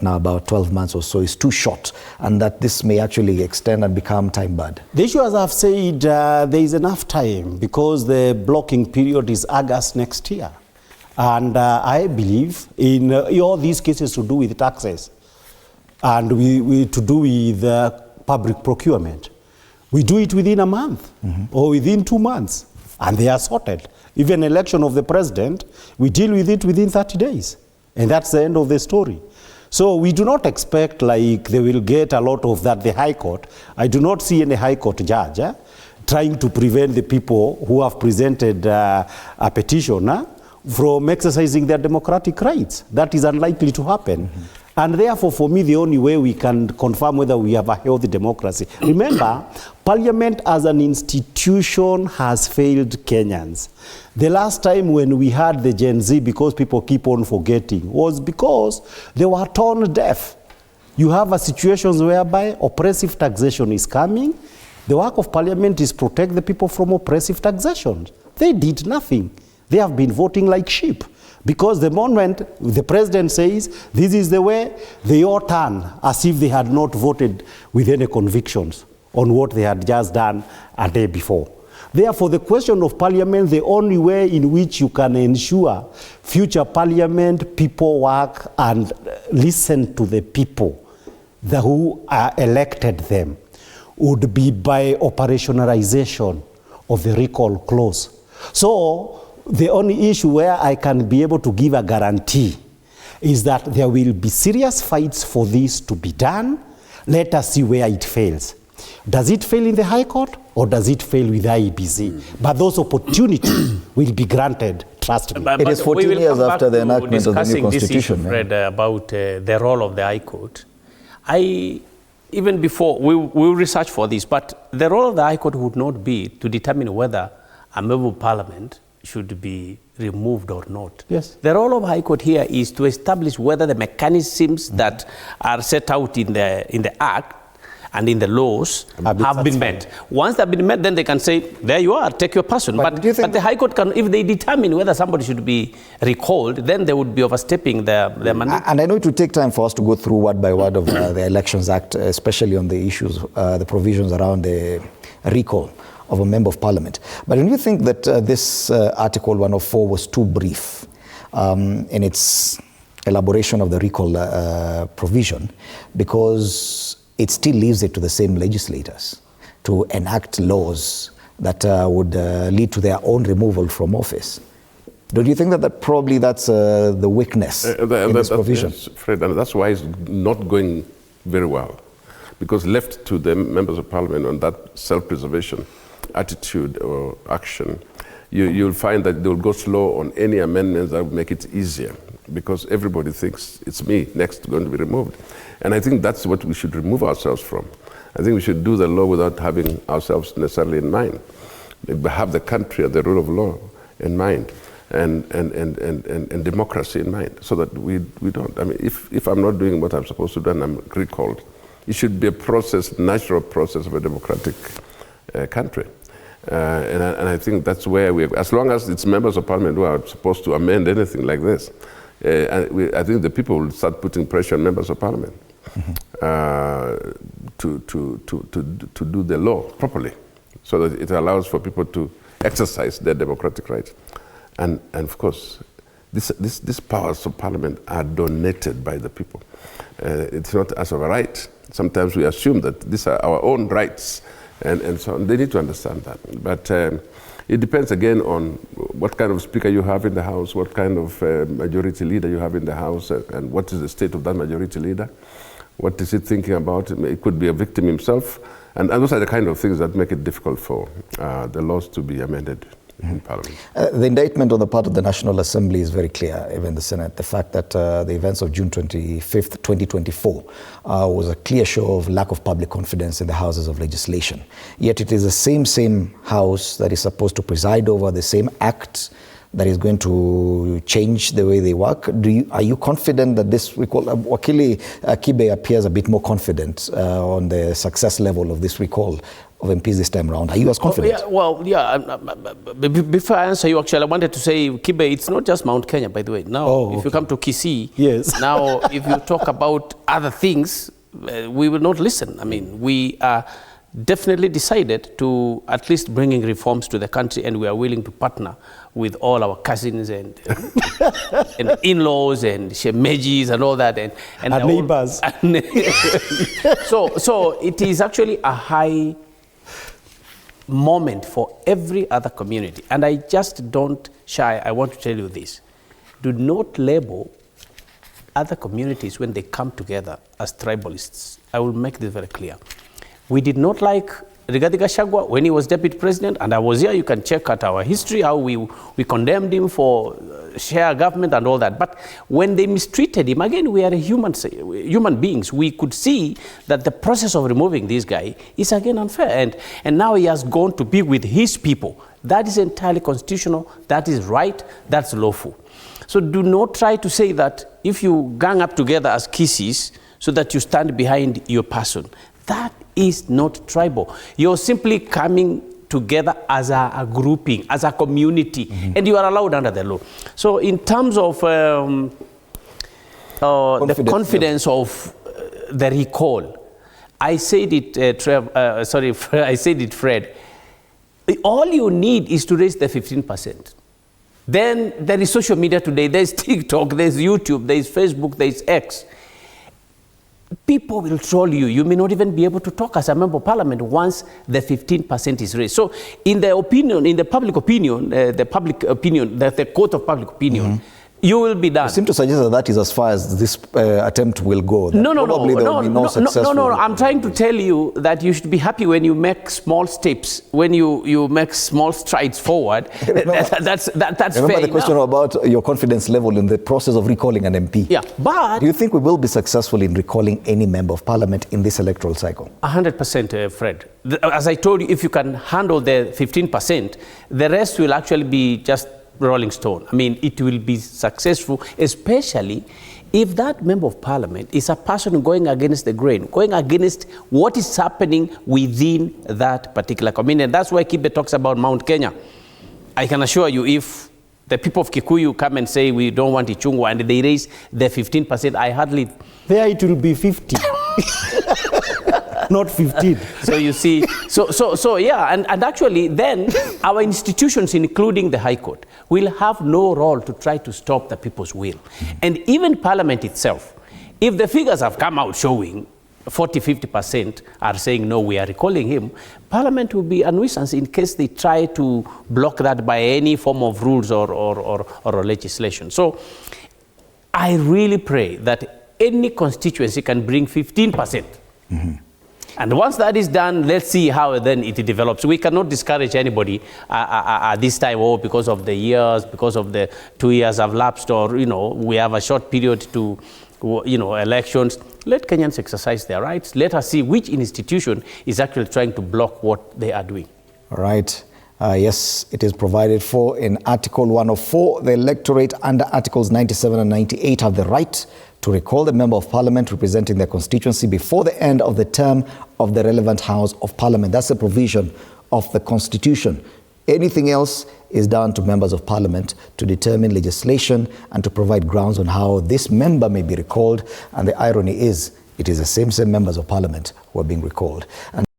now about 12 months or so is too short, and that this may actually extend and become time-barred? The issue, as I've said, there is enough time because the blocking period is August next year. And I believe in all these cases to do with taxes and to do with public procurement. We do it within a month or within 2 months, and they are sorted. Even election of the president, we deal with it within 30 days. And that's the end of the story. So we do not expect like they will get a lot of that, the High Court. I do not see any High Court judge trying to prevent the people who have presented a petition from exercising their democratic rights. That is unlikely to happen. And therefore, for me, the only way we can confirm whether we have a healthy democracy. Remember, Parliament as an institution has failed Kenyans. The last time when we had the Gen Z, because people keep on forgetting, was because they were tone deaf. You have a situation whereby oppressive taxation is coming. The work of Parliament is protect the people from oppressive taxation. They did nothing. They have been voting like sheep. Because the moment the president says, this is the way, they all turn as if they had not voted with any convictions on what they had just done a day before. Therefore, the question of Parliament, the only way in which you can ensure future Parliament people work and listen to the people who elected them would be by operationalization of the recall clause. So, the only issue where I can be able to give a guarantee is that there will be serious fights for this to be done. Let us see where it fails. Does it fail in the High Court or does it fail with IEBC? But those opportunities will be granted, trust me. It is 14 years after the enactment of the new constitution. This issue, Fred, about the role of the High Court. Even before, we will research for this, but the role of the High Court would not be to determine whether a member of Parliament should be removed or not. Yes. The role of High Court here is to establish whether the mechanisms that are set out in the Act and in the laws have been met. Once they've been met, then they can say, there you are, take your person. But the High Court can, if they determine whether somebody should be recalled, then they would be overstepping their mandate. And I know it will take time for us to go through word by word of the Elections Act, especially on the issues, the provisions around the recall of a member of Parliament. But don't you think that this Article 104 was too brief in its elaboration of the recall provision, because it still leaves it to the same legislators to enact laws that would lead to their own removal from office? Don't you think that probably that's the weakness in this provision? Yes, Fred, and that's why it's not going very well. Because left to the members of Parliament on that self-preservation attitude or action, you'll find that they'll go slow on any amendments that will make it easier, because everybody thinks it's me next going to be removed. And I think that's what we should remove ourselves from. I think we should do the law without having ourselves necessarily in mind. Have the country and the rule of law in mind, and democracy in mind, so that we don't. I mean, if I'm not doing what I'm supposed to do and I'm recalled, it should be a process, natural process of a democratic country. And I think that's where as long as it's members of Parliament who are supposed to amend anything like this, I think the people will start putting pressure on members of Parliament to do the law properly, so that it allows for people to exercise their democratic rights. And of course, these powers of Parliament are donated by the people. It's not as of a right. Sometimes we assume that these are our own rights, and so on. They need to understand that. But it depends again on what kind of speaker you have in the House, what kind of majority leader you have in the House, and what is the state of that majority leader. What is he thinking about? It could be a victim himself. And those are the kind of things that make it difficult for the laws to be amended in Parliament. The indictment on the part of the National Assembly is very clear, even the Senate. The fact that the events of June 25th, 2024 was a clear show of lack of public confidence in the houses of legislation. Yet it is the same house that is supposed to preside over the same act that is going to change the way they work. Are you confident that this recall, Wakili Kibe appears a bit more confident on the success level of this recall of MPs this time around. Are you as confident? Before I answer you, actually, I wanted to say, Kibe, it's not just Mount Kenya, by the way. Now, if you come to Kisii, yes. Now, if you talk about other things, we will not listen. I mean, we are definitely decided to at least bringing reforms to the country, and we are willing to partner with all our cousins and in-laws and shemejis and all that. And neighbors. So it is actually a high moment for every other community. And I just don't shy. I want to tell you this. Do not label other communities when they come together as tribalists. I will make this very clear. We did not like Rigathi Gachagua when he was deputy president, and I was here. You can check out our history, how we condemned him for share government and all that. But when they mistreated him, again, we are human beings. We could see that the process of removing this guy is again unfair. And now he has gone to be with his people. That is entirely constitutional. That is right. That's lawful. So do not try to say that if you gang up together as Kisis so that you stand behind your person. That is not tribal. You're simply coming together as a grouping, as a community, and you are allowed under the law. So in terms of the confidence of the recall, I said it, I said it, Fred. All you need is to raise the 15%. Then there is social media today. There's TikTok, there's YouTube, there's Facebook, there's X. People will troll you. You may not even be able to talk as a member of parliament once the 15% is raised. So in the opinion, in the public opinion, the court of public opinion, you will be done. You seem to suggest that is as far as this attempt will go. No. I'm trying to tell you that you should be happy when you make small steps, when you make small strides forward. That's Remember fair the question enough. about your confidence level in the process of recalling an MP. Yeah, but do you think we will be successful in recalling any member of parliament in this electoral cycle? 100%, Fred. As I told you, if you can handle the 15%, the rest will actually be just Rolling Stone. I mean, it will be successful, especially if that member of parliament is a person going against the grain, going against what is happening within that particular community. And that's why Kibe talks about Mount Kenya. I can assure you, if the people of Kikuyu come and say we don't want Ichungwa and they raise the 15%, I hardly... There it will be 50. Not 15. So you see, so yeah, and actually then our institutions, including the High Court, will have no role to try to stop the people's will. And even Parliament itself, if the figures have come out showing 40-50% are saying no, we are recalling him, Parliament will be a nuisance in case they try to block that by any form of rules or legislation. So I really pray that any constituency can bring 15%. And once that is done, let's see how then it develops. We cannot discourage anybody at this time, because of the years, because of the 2 years have lapsed, or, we have a short period to, elections. Let Kenyans exercise their rights. Let us see which institution is actually trying to block what they are doing. All right. Yes, it is provided for in Article 104. The electorate under Articles 97 and 98 have the right to recall the member of parliament representing their constituency before the end of the term of the relevant House of Parliament. That's a provision of the Constitution. Anything else is down to members of parliament to determine legislation and to provide grounds on how this member may be recalled. And the irony is, it is the same members of parliament who are being recalled. And